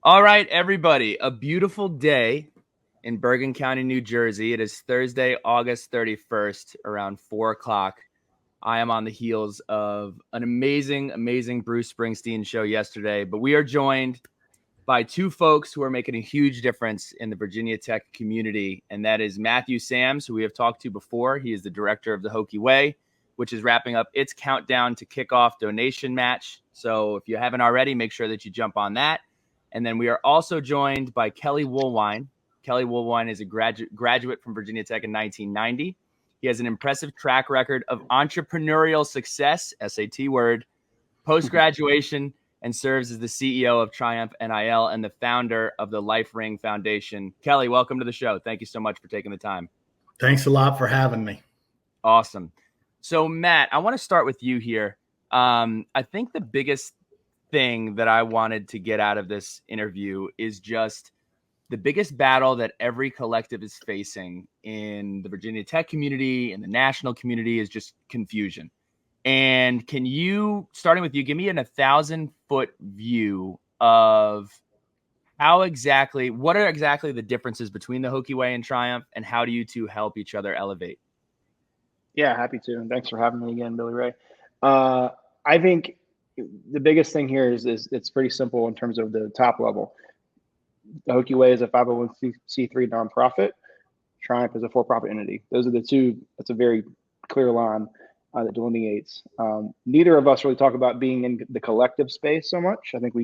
All right, everybody, a beautiful day in Bergen County, New Jersey. It is Thursday, August 31st, around 4 o'clock. I am on the heels of an amazing Bruce Springsteen show yesterday, but we are joined by two folks who are making a huge difference in the Virginia Tech community, and that is Matthew Sams, who we have talked to before. He is the director of the Hokie Way, which is wrapping up its countdown to kickoff donation match. So if you haven't already, make sure that you jump on that. And then we are also joined by Kelly Woolwine. Kelly Woolwine is a graduate from Virginia Tech in 1990. He has an impressive track record of entrepreneurial success, SAT word, post-graduation, and serves as the CEO of Triumph NIL and the founder of the Life Ring Foundation. Kelly, welcome to the show. Thank you so much for taking the time. Thanks a lot for having me. Awesome. So, Matt, I want to start with you here. I think the biggest thing that I wanted to get out of this interview is just the biggest battle that every collective is facing in the Virginia Tech community and the national community is just confusion. And can you, starting with you, give me an 1,000-foot view of what are exactly the differences between the Hokie Way and Triumph, and how do you two help each other elevate? Yeah, happy to. And thanks for having me again, Billy Ray. I think the biggest thing here is it's pretty simple in terms of the top level. The Hokie Way is a 501c3 nonprofit. Triumph is a for-profit entity. Those are the two. That's a very clear line that delineates. Neither of us really talk about being in the collective space so much. I think we,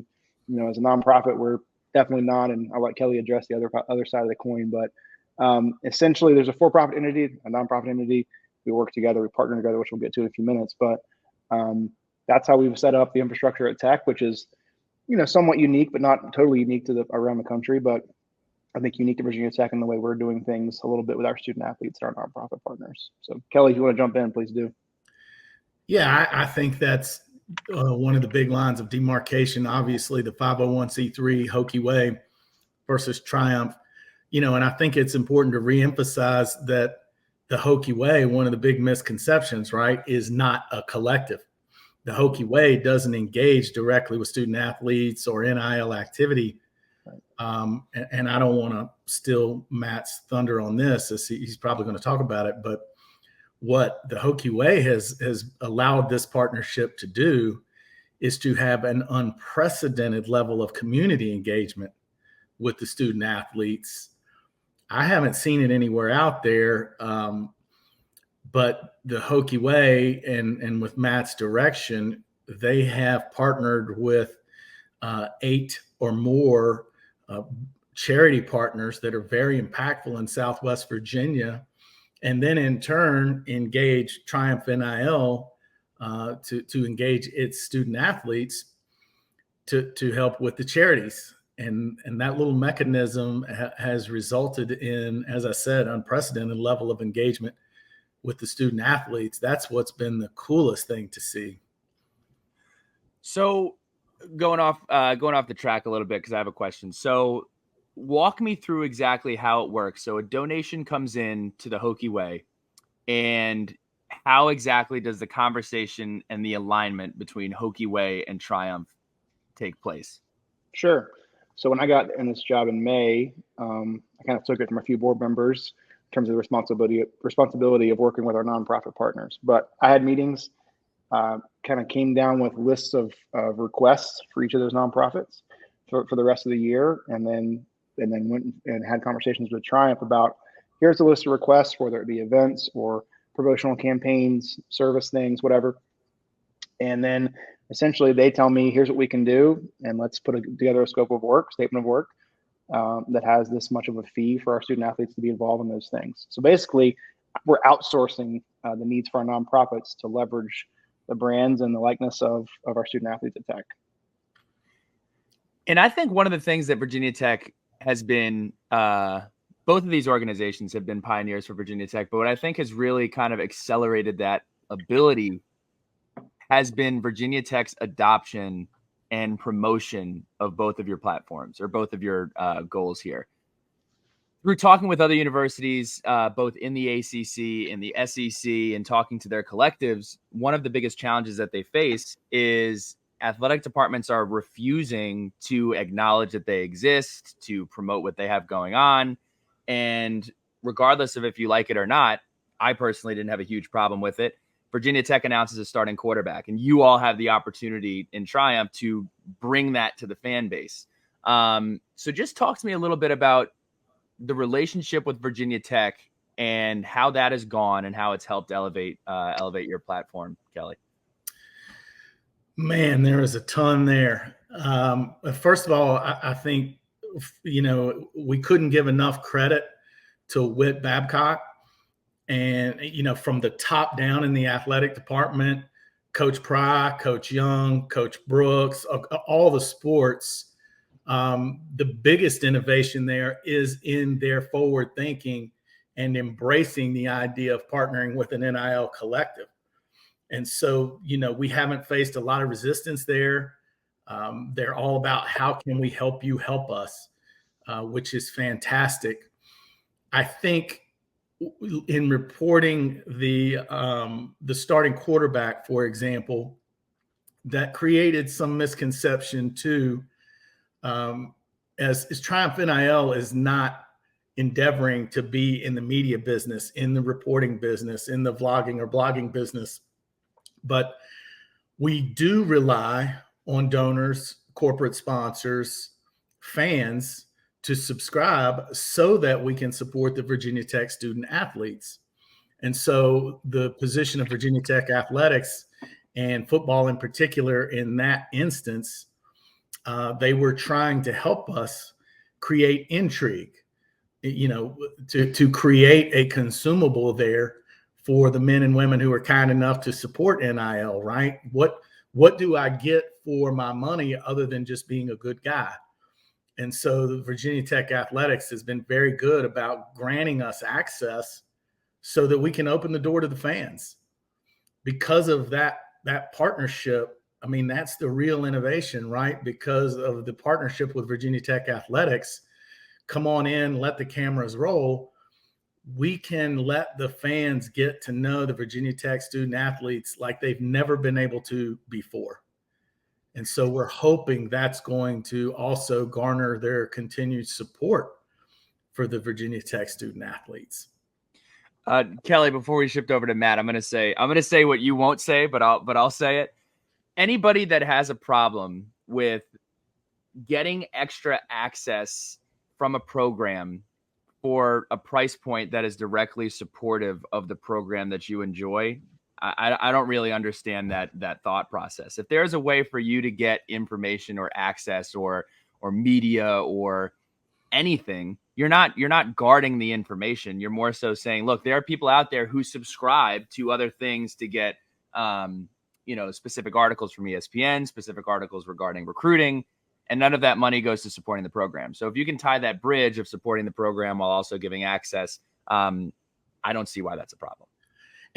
as a nonprofit, we're definitely not. And I'll let Kelly address the other side of the coin. But essentially, there's a for-profit entity, a nonprofit entity. We work together, we partner together, which we'll get to in a few minutes. But that's how we've set up the infrastructure at Tech, which is, somewhat unique, but not totally unique to around the country. But I think unique to Virginia Tech in the way we're doing things a little bit with our student athletes and our nonprofit partners. So, Kelly, if you want to jump in, please do. Yeah, I think that's one of the big lines of demarcation. Obviously, the 501c3 Hokie Way versus Triumph. And I think it's important to reemphasize that the Hokie Way, one of the big misconceptions, right, is not a collective. The Hokie Way doesn't engage directly with student athletes or NIL activity. And I don't want to steal Matt's thunder on this, as he's probably going to talk about it. But what the Hokie Way has allowed this partnership to do is to have an unprecedented level of community engagement with the student athletes. I haven't seen it anywhere out there, but the Hokie Way and with Matt's direction, they have partnered with 8 or more charity partners that are very impactful in Southwest Virginia, and then in turn engage Triumph NIL to engage its student athletes to help with the charities. And that little mechanism has resulted in, as I said, unprecedented level of engagement with the student athletes. That's what's been the coolest thing to see. So going off the track a little bit, because I have a question. So walk me through exactly how it works. So a donation comes in to the Hokie Way, and how exactly does the conversation and the alignment between Hokie Way and Triumph take place? Sure. So when I got in this job in May, I kind of took it from a few board members in terms of the responsibility of working with our nonprofit partners. But I had meetings, kind of came down with lists of requests for each of those nonprofits for the rest of the year, and then went and had conversations with Triumph about, here's the list of requests, whether it be events or promotional campaigns, service things, whatever. And then essentially they tell me, here's what we can do, and let's put together a statement of work that has this much of a fee for our student athletes to be involved in those things. So basically, we're outsourcing the needs for our nonprofits to leverage the brands and the likeness of our student athletes at Tech. And I think one of the things that Virginia Tech has been, both of these organizations have been pioneers for Virginia Tech, but what I think has really kind of accelerated that ability has been Virginia Tech's adoption and promotion of both of your platforms, or both of your goals here. Through talking with other universities, both in the ACC and the SEC, and talking to their collectives, one of the biggest challenges that they face is athletic departments are refusing to acknowledge that they exist, to promote what they have going on. And regardless of if you like it or not, I personally didn't have a huge problem with it. Virginia Tech announces a starting quarterback, and you all have the opportunity in Triumph to bring that to the fan base. So just talk to me a little bit about the relationship with Virginia Tech and how that has gone and how it's helped elevate your platform, Kelly. Man, there is a ton there. First of all, I think, we couldn't give enough credit to Whit Babcock. And, from the top down in the athletic department, Coach Pry, Coach Young, Coach Brooks, all the sports, the biggest innovation there is in their forward thinking and embracing the idea of partnering with an NIL collective. And so, we haven't faced a lot of resistance there. They're all about how can we help you help us, which is fantastic. I think in reporting the starting quarterback, for example, that created some misconception too, as Triumph NIL is not endeavoring to be in the media business, in the reporting business, in the vlogging or blogging business. But we do rely on donors, corporate sponsors, fans to subscribe so that we can support the Virginia Tech student athletes. And so the position of Virginia Tech athletics and football in particular, in that instance, they were trying to help us create intrigue, to create a consumable there for the men and women who are kind enough to support NIL, right? What do I get for my money other than just being a good guy? And so the Virginia Tech athletics has been very good about granting us access so that we can open the door to the fans. Because of that partnership, I mean, that's the real innovation, right? Because of the partnership with Virginia Tech athletics, come on in, let the cameras roll. We can let the fans get to know the Virginia Tech student athletes like they've never been able to before. And so we're hoping that's going to also garner their continued support for the Virginia Tech student athletes. Kelly, before we shift over to Matt, I'm gonna say what you won't say, but I'll say it. Anybody that has a problem with getting extra access from a program for a price point that is directly supportive of the program that you enjoy, I don't really understand that thought process. If there's a way for you to get information or access or media or anything, you're not guarding the information. You're more so saying, look, there are people out there who subscribe to other things to get specific articles from ESPN, specific articles regarding recruiting, and none of that money goes to supporting the program. So if you can tie that bridge of supporting the program while also giving access, I don't see why that's a problem.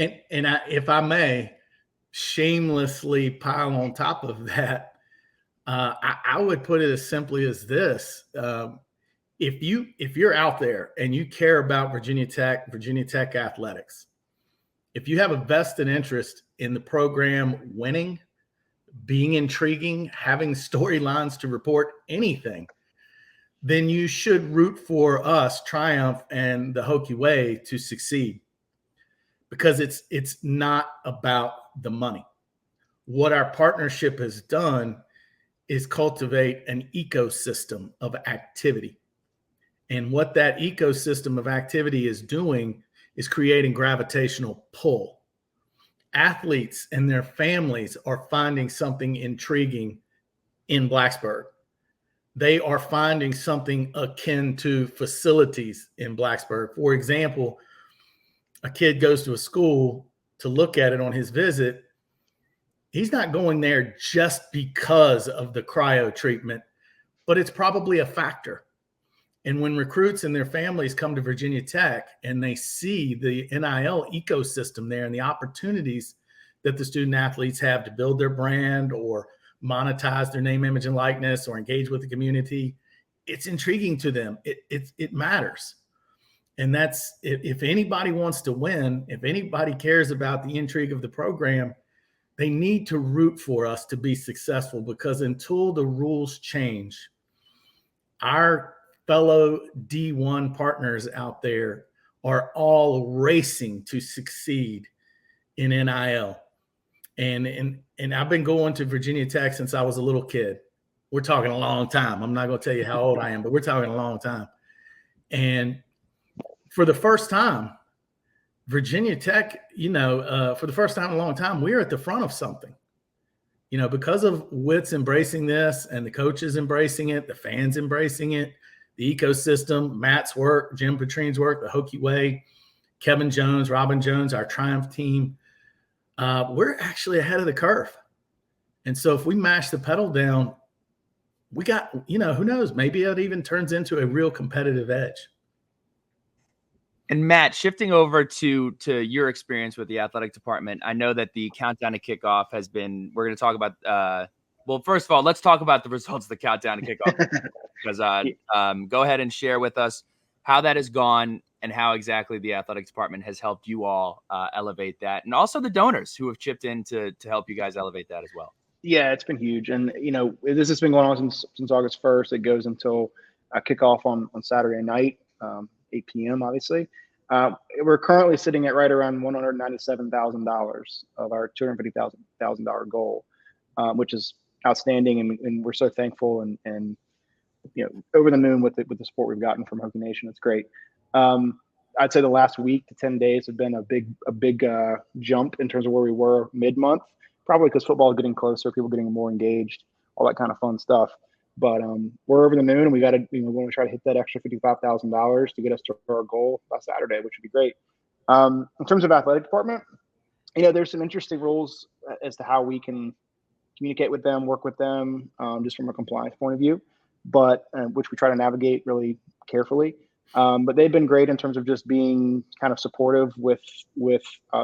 And if I may shamelessly pile on top of that, I would put it as simply as this. If you're out there and you care about Virginia Tech athletics, if you have a vested interest in the program winning, being intriguing, having storylines to report, anything, then you should root for us, Triumph, and the Hokie Way to succeed. Because it's not about the money. What our partnership has done is cultivate an ecosystem of activity. And what that ecosystem of activity is doing is creating gravitational pull. Athletes and their families are finding something intriguing in Blacksburg. They are finding something akin to facilities in Blacksburg. For example, a kid goes to a school to look at it on his visit. He's not going there just because of the cryo treatment, but it's probably a factor. And when recruits and their families come to Virginia Tech and they see the NIL ecosystem there and the opportunities that the student athletes have to build their brand or monetize their name, image, and likeness or engage with the community, it's intriguing to them. It matters. And that's, if anybody wants to win, if anybody cares about the intrigue of the program, they need to root for us to be successful, because until the rules change, our fellow D1 partners out there are all racing to succeed in NIL. And I've been going to Virginia Tech since I was a little kid. We're talking a long time. I'm not going to tell you how old I am, but we're talking a long time. And for the first time, Virginia Tech, for the first time in a long time, we're at the front of something. Because of Wits embracing this and the coaches embracing it, the fans embracing it, the ecosystem, Matt's work, Jim Petrine's work, the Hokie Way, Kevin Jones, Robin Jones, our Triumph team, we're actually ahead of the curve. And so if we mash the pedal down, we got, who knows, maybe it even turns into a real competitive edge. And Matt, shifting over to your experience with the athletic department, I know that the countdown to kickoff has been, we're going to talk about, well, first of all, let's talk about the results of the countdown to kickoff. Because go ahead and share with us how that has gone and how exactly the athletic department has helped you all elevate that. And also the donors who have chipped in to help you guys elevate that as well. Yeah, it's been huge. And, this has been going on since August 1st. It goes until kickoff on Saturday night, 8 p.m., obviously. We're currently sitting at right around $197,000 of our $250,000 goal, which is outstanding. And we're so thankful and over the moon with the support we've gotten from Hokie Nation. It's great. I'd say the last week to 10 days have been a big jump in terms of where we were mid-month, probably because football is getting closer, people getting more engaged, all that kind of fun stuff. But we're over the moon, and we got to, we're going to try to hit that extra $55,000 to get us to our goal by Saturday, which would be great. In terms of athletic department, there's some interesting rules as to how we can communicate with them, work with them, just from a compliance point of view, but which we try to navigate really carefully. But they've been great in terms of just being kind of supportive with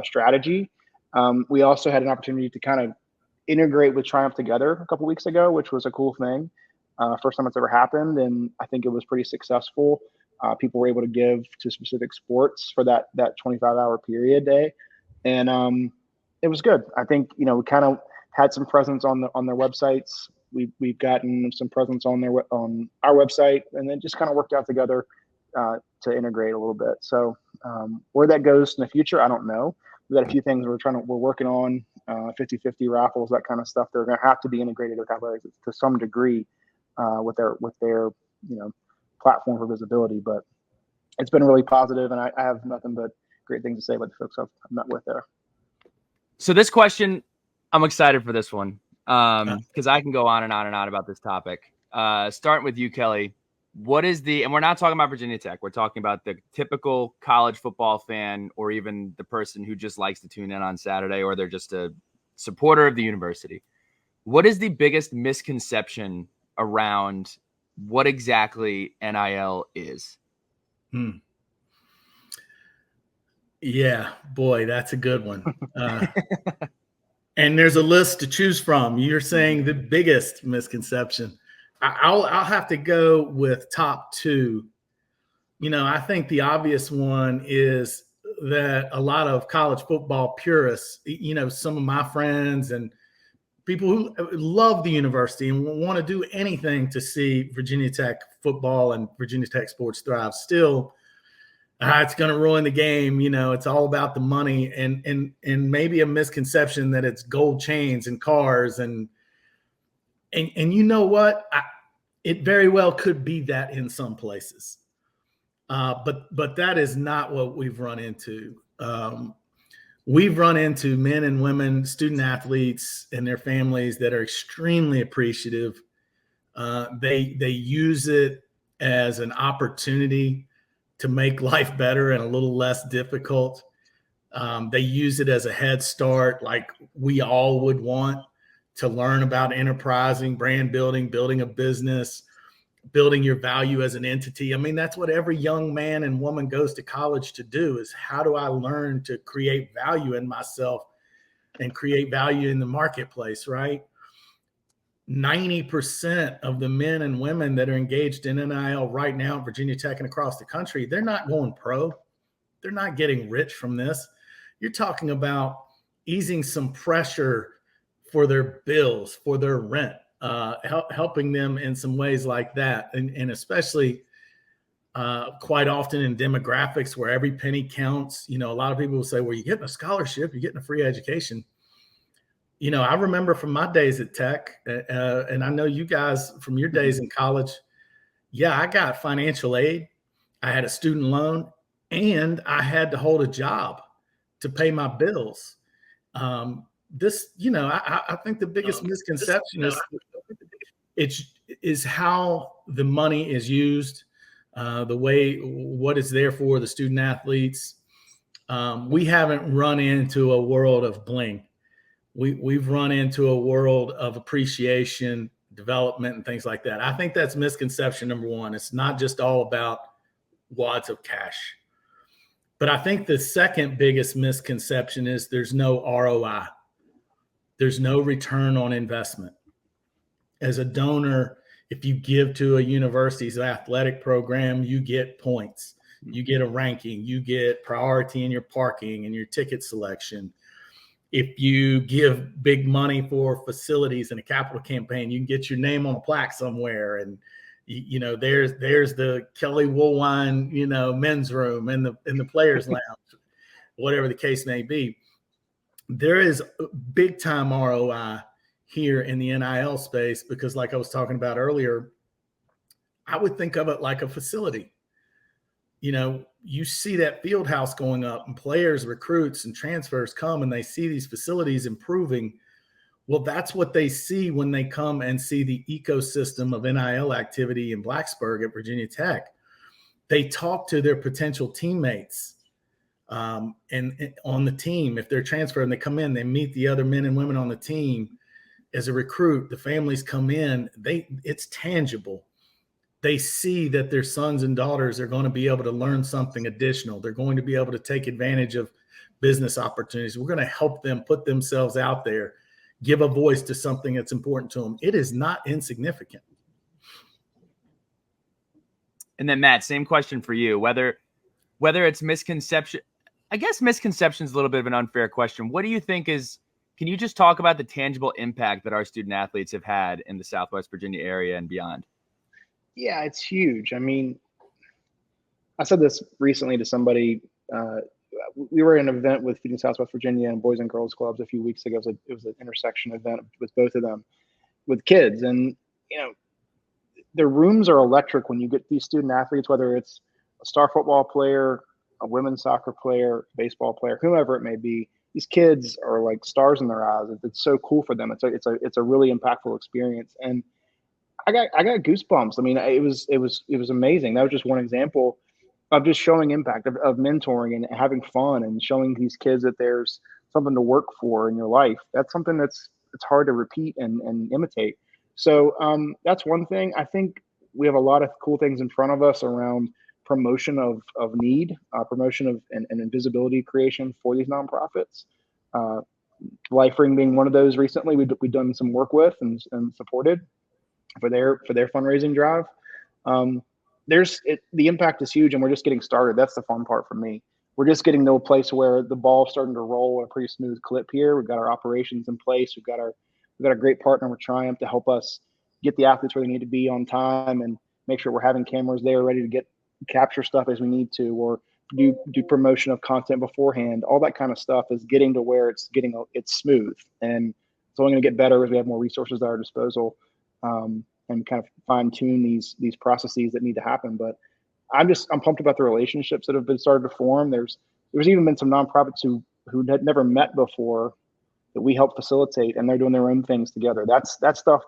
strategy. We also had an opportunity to kind of integrate with Triumph together a couple weeks ago, which was a cool thing. First time it's ever happened, and I think it was pretty successful. People were able to give to specific sports for that 25-hour period day, and it was good. I think we kind of had some presence on their websites. We've gotten some presence on our website, and then just kind of worked out together to integrate a little bit. So where that goes in the future, I don't know. We've got a few things we're working on, 50-50 raffles, that kind of stuff. They're going to have to be integrated with athletics to some degree with their platform for visibility. But it's been really positive, and I have nothing but great things to say about the folks I've met with there. So this question, I'm excited for this one because I can go on and on and on about this topic. Starting with you, Kelly. What is and we're not talking about Virginia Tech. We're talking about the typical college football fan, or even the person who just likes to tune in on Saturday, or they're just a supporter of the university. What is the biggest misconception around what exactly NIL is? Yeah, boy, that's a good one. And there's a list to choose from. You're saying the biggest misconception. I'll have to go with top two. I think the obvious one is that a lot of college football purists, some of my friends and people who love the university and want to do anything to see Virginia Tech football and Virginia Tech sports thrive, still, it's going to ruin the game. It's all about the money and maybe a misconception that it's gold chains and cars and you know what? It very well could be that in some places, but that is not what we've run into. We've run into men and women, student athletes, and their families that are extremely appreciative. They use it as an opportunity to make life better and a little less difficult. They use it as a head start, like we all would want, to learn about enterprising, brand building, building a business, building your value as an entity. I mean, that's what every young man and woman goes to college to do, is how do I learn to create value in myself and create value in the marketplace, right? 90% of the men and women that are engaged in NIL right now at Virginia Tech and across the country, they're not going pro. They're not getting rich from this. You're talking about easing some pressure for their bills, for their rent, helping them in some ways like that. And especially quite often in demographics where every penny counts. A lot of people will say, well, you're getting a scholarship, you're getting a free education. I remember from my days at Tech, and I know you guys from your days in college, yeah, I got financial aid. I had a student loan, and I had to hold a job to pay my bills. I think the biggest misconception is how the money is used, what it's there for the student athletes. We haven't run into a world of bling. We've run into a world of appreciation, development, and things like that. I think that's misconception number one. It's not just all about wads of cash. But I think the second biggest misconception is there's no ROI. There's no return on investment. As a donor, if you give to a university's athletic program, you get points. You get a ranking. You get priority in your parking and your ticket selection. If you give big money for facilities in a capital campaign, you can get your name on a plaque somewhere. And there's the Kelly Woolwine, men's room and the players' lounge, whatever the case may be. There is big time ROI here in the NIL space because, like I was talking about earlier, I would think of it like a facility. You see that field house going up and players, recruits, and transfers come and they see these facilities improving. Well, that's what they see when they come and see the ecosystem of NIL activity in Blacksburg at Virginia Tech. They talk to their potential teammates and on the team. If they're transferred and they come in, they meet the other men and women on the team. As a recruit, the families come in. It's tangible. They see that their sons and daughters are going to be able to learn something additional. They're going to be able to take advantage of business opportunities. We're going to help them put themselves out there, give a voice to something that's important to them. It is not insignificant. And then Matt, same question for you, whether it's misconception, I guess misconception is a little bit of an unfair question. What do you think can you just talk about the tangible impact that our student athletes have had in the Southwest Virginia area and beyond? Yeah, it's huge. I mean, I said this recently to somebody. We were at an event with Feeding Southwest Virginia and Boys and Girls Clubs a few weeks ago. It was an intersection event with both of them, with kids. And, the rooms are electric when you get these student athletes, whether it's a star football player, a women's soccer player, baseball player, whoever it may be. These kids are like stars in their eyes. It's so cool for them. It's a really impactful experience. And I got goosebumps. I mean, it was amazing. That was just one example of just showing impact, of mentoring and having fun and showing these kids that there's something to work for in your life. That's something it's hard to repeat and imitate. So that's one thing. I think we have a lot of cool things in front of us around promotion of need, promotion of and visibility creation for these nonprofits. LifeRing being one of those recently we've done some work with and supported for their fundraising drive. The impact is huge and we're just getting started. That's the fun part for me. We're just getting to a place where the ball's starting to roll at a pretty smooth clip here. We've got our operations in place. We've got a great partner with Triumph to help us get the athletes where they need to be on time and make sure we're having cameras there ready to capture stuff as we need to, or do promotion of content beforehand. All that kind of stuff is getting to where it's smooth, and it's only going to get better as we have more resources at our disposal and kind of fine tune these processes that need to happen. But I'm pumped about the relationships that have been started to form. There's even been some nonprofits who had never met before that we help facilitate, and they're doing their own things together. That's stuff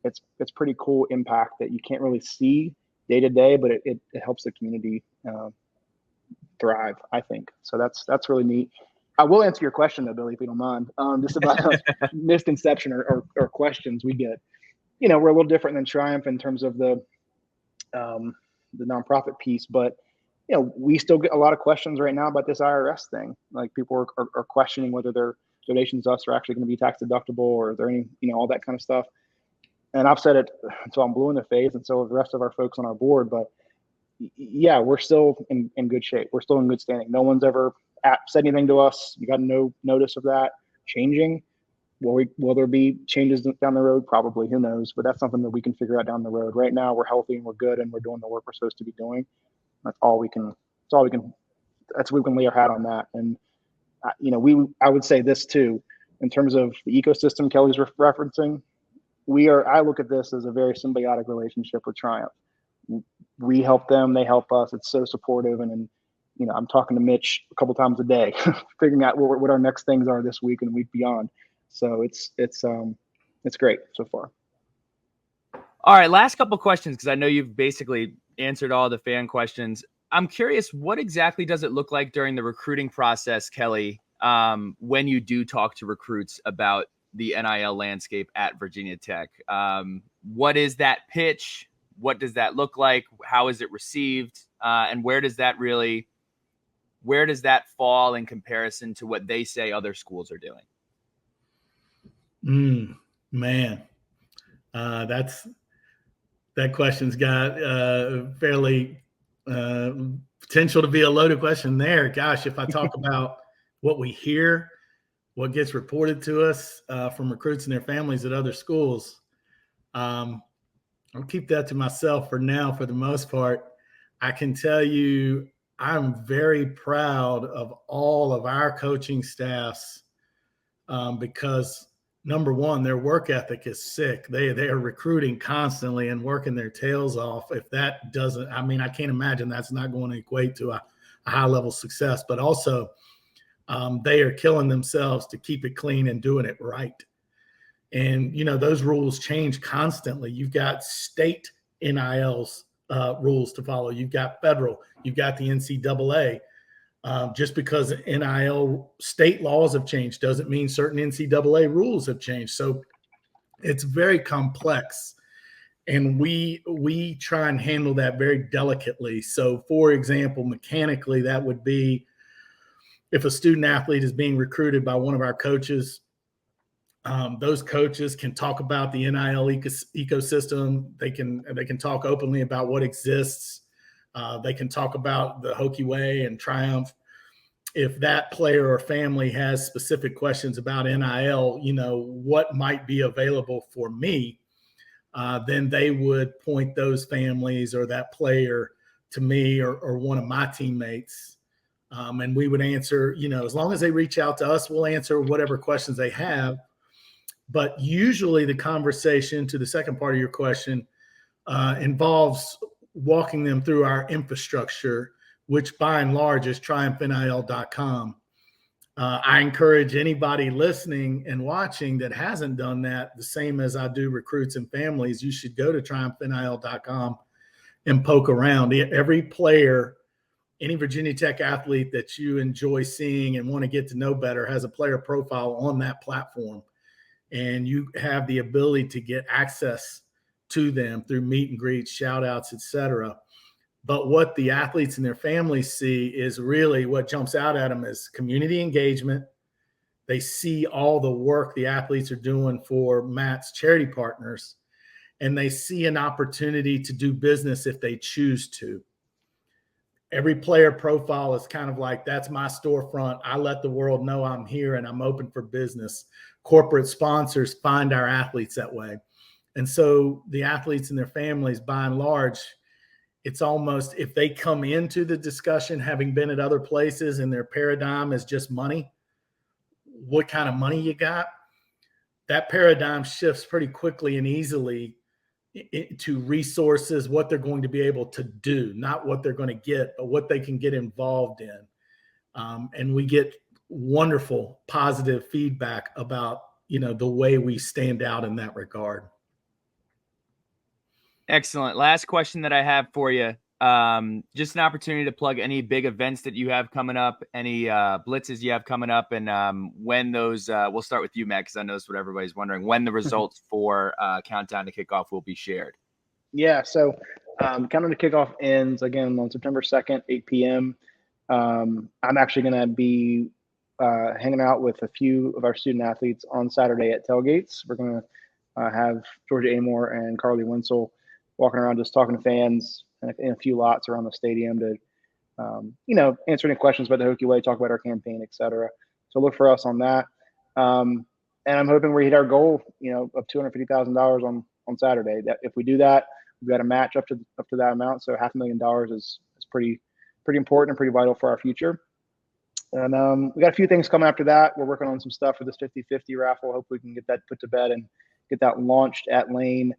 it's pretty cool impact that you can't really see day to day, but it helps the community thrive, I think. So that's really neat. I will answer your question though, Billy, if you don't mind, just about misconception or questions we get. We're a little different than Triumph in terms of the nonprofit piece, but we still get a lot of questions right now about this IRS thing. Like people are questioning whether their donations to us are actually going to be tax deductible, or is there any, all that kind of stuff. And I've said it until I'm blue in the face, and so are the rest of our folks on our board. But yeah, we're still in good shape. We're still in good standing. No one's ever said anything to us. We got no notice of that changing. Will there be changes down the road? Probably. Who knows? But that's something that we can figure out down the road. Right now, we're healthy and we're good, and we're doing the work we're supposed to be doing. That's all we can. That's all we can. That's we can lay our hat on that. And I would say this too, in terms of the ecosystem Kelly's referencing. I look at this as a very symbiotic relationship with Triumph. We help them, they help us. It's so supportive, and I'm talking to Mitch a couple times a day, figuring out what our next things are this week and week beyond. So it's great so far. All right, last couple questions, because I know you've basically answered all the fan questions. I'm curious, what exactly does it look like during the recruiting process, Kelly, when you do talk to recruits about the NIL landscape at Virginia Tech? What is that pitch? What does that look like? How is it received? And where does that fall in comparison to what they say other schools are doing? Man, that question's got fairly potential to be a loaded question there. Gosh, if I talk about what we hear, what gets reported to us from recruits and their families at other schools, I'll keep that to myself for now. For the most part, I can tell you I'm very proud of all of our coaching staffs because number one, their work ethic is sick. They are recruiting constantly and working their tails off. If that doesn't, I can't imagine that's not going to equate to a high level success, but also they are killing themselves to keep it clean and doing it right. And, those rules change constantly. You've got state NILs rules to follow. You've got federal, you've got the NCAA. Just because NIL state laws have changed doesn't mean certain NCAA rules have changed. So it's very complex, and we try and handle that very delicately. So, for example, mechanically, that would be if a student athlete is being recruited by one of our coaches, those coaches can talk about the NIL ecosystem. They can talk openly about what exists. They can talk about the Hokie Way and Triumph. If that player or family has specific questions about NIL, what might be available for me, then they would point those families or that player to me or one of my teammates. And we would answer, as long as they reach out to us, we'll answer whatever questions they have. But usually the conversation, to the second part of your question, involves walking them through our infrastructure, which by and large is triumphnil.com. I encourage anybody listening and watching that hasn't done that, the same as I do recruits and families, you should go to triumphnil.com and poke around. Every player, any Virginia Tech athlete that you enjoy seeing and want to get to know better has a player profile on that platform. And you have the ability to get access to them through meet and greets, shout outs, etc. But what the athletes and their families see is really what jumps out at them is community engagement. They see all the work the athletes are doing for Matt's charity partners, and they see an opportunity to do business if they choose to. Every player profile is kind of like, that's my storefront. I let the world know I'm here and I'm open for business. Corporate sponsors find our athletes that way. And so the athletes and their families, by and large, it's almost, if they come into the discussion having been at other places and their paradigm is just money, what kind of money you got, that paradigm shifts pretty quickly and easily to resources, what they're going to be able to do, not what they're going to get, but what they can get involved in. And we get wonderful positive feedback about, the way we stand out in that regard. Excellent. Last question that I have for you. Just an opportunity to plug any big events that you have coming up, any blitzes you have coming up, and when those, we'll start with you, Matt, because I know that's what everybody's wondering, when the results for Countdown to Kickoff will be shared. Yeah, so Countdown to Kickoff ends, again, on September 2nd, 8 p.m. I'm actually going to be hanging out with a few of our student athletes on Saturday at tailgates. We're going to have Georgia Amore and Carly Winsel walking around just talking to fans in a few lots around the stadium to, answer any questions about the Hokie Way, talk about our campaign, etc. So look for us on that. and I'm hoping we hit our goal, of $250,000 on Saturday. That if we do that, we've got a match up to that amount. So $500,000 is pretty important and pretty vital for our future. And we got a few things coming after that. We're working on some stuff for this 50-50 raffle. Hopefully we can get that put to bed and get that launched at Lane,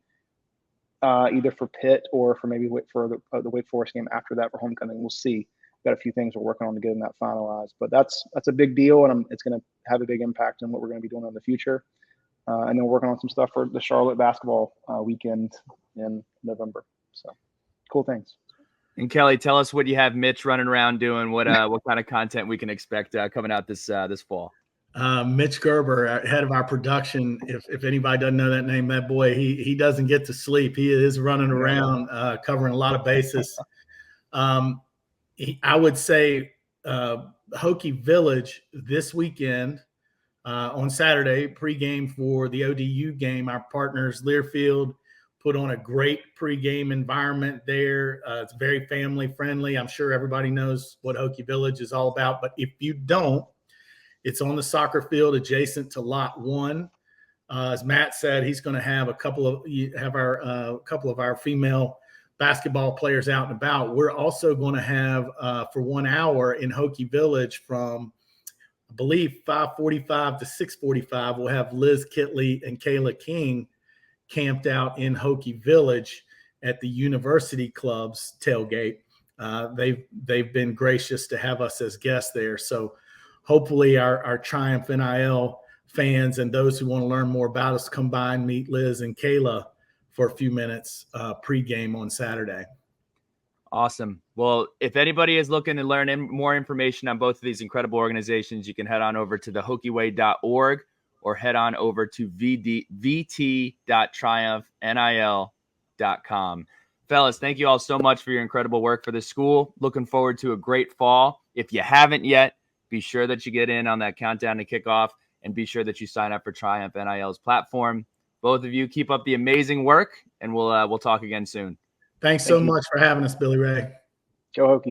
either for Pitt or for maybe for the Wake Forest game after that for homecoming. We'll see. We've got a few things we're working on to getting that finalized. But that's a big deal, and it's going to have a big impact on what we're going to be doing in the future. And then we're working on some stuff for the Charlotte basketball weekend in November. So cool things. And Kelly, tell us what you have Mitch running around doing. What kind of content we can expect coming out this fall? Mitch Gerber, head of our production. If anybody doesn't know that name, that boy, he doesn't get to sleep. He is running around covering a lot of bases. I would say Hokie Village this weekend on Saturday, pregame for the ODU game. Our partners Learfield put on a great pregame environment there. It's very family friendly. I'm sure everybody knows what Hokie Village is all about, but if you don't, it's on the soccer field adjacent to Lot 1. As Matt said, he's going to have a couple of our female basketball players out and about. We're also going to have for 1 hour in Hokie Village from, I believe, 5:45 to 6:45. We'll have Liz Kitley and Kayla King camped out in Hokie Village at the University Club's tailgate. They've been gracious to have us as guests there. So hopefully our Triumph NIL fans and those who want to learn more about us come by and meet Liz and Kayla for a few minutes pregame on Saturday. Awesome. Well, if anybody is looking to learn more information on both of these incredible organizations, you can head on over to the hokieway.org or head on over to vt.triumphnil.com. Fellas, thank you all so much for your incredible work for the school. Looking forward to a great fall. If you haven't yet, be sure that you get in on that countdown to kickoff and be sure that you sign up for Triumph NIL's platform. Both of you keep up the amazing work, and we'll talk again soon. Thanks so much for having us, Billy Ray. Go Hokies.